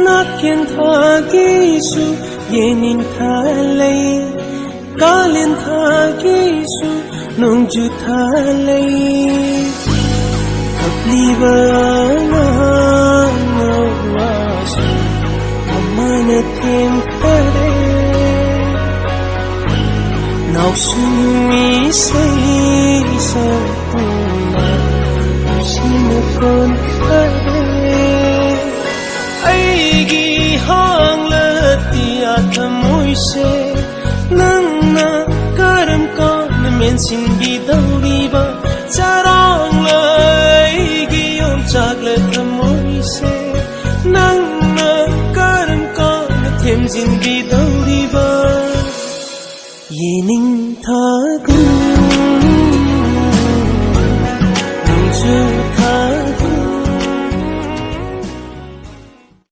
nakin thagisu yenin thalai kalin thagisu nongju thalai kapliba na wasu amana tem khare nausumi sei sa puna usin kon khare aigi hangla tia thamoi se nangna karam kan men sin bi dauriba charang lai gi om chakla thamoi se nangna karam kan them jin bi dauriba yening thagun nongju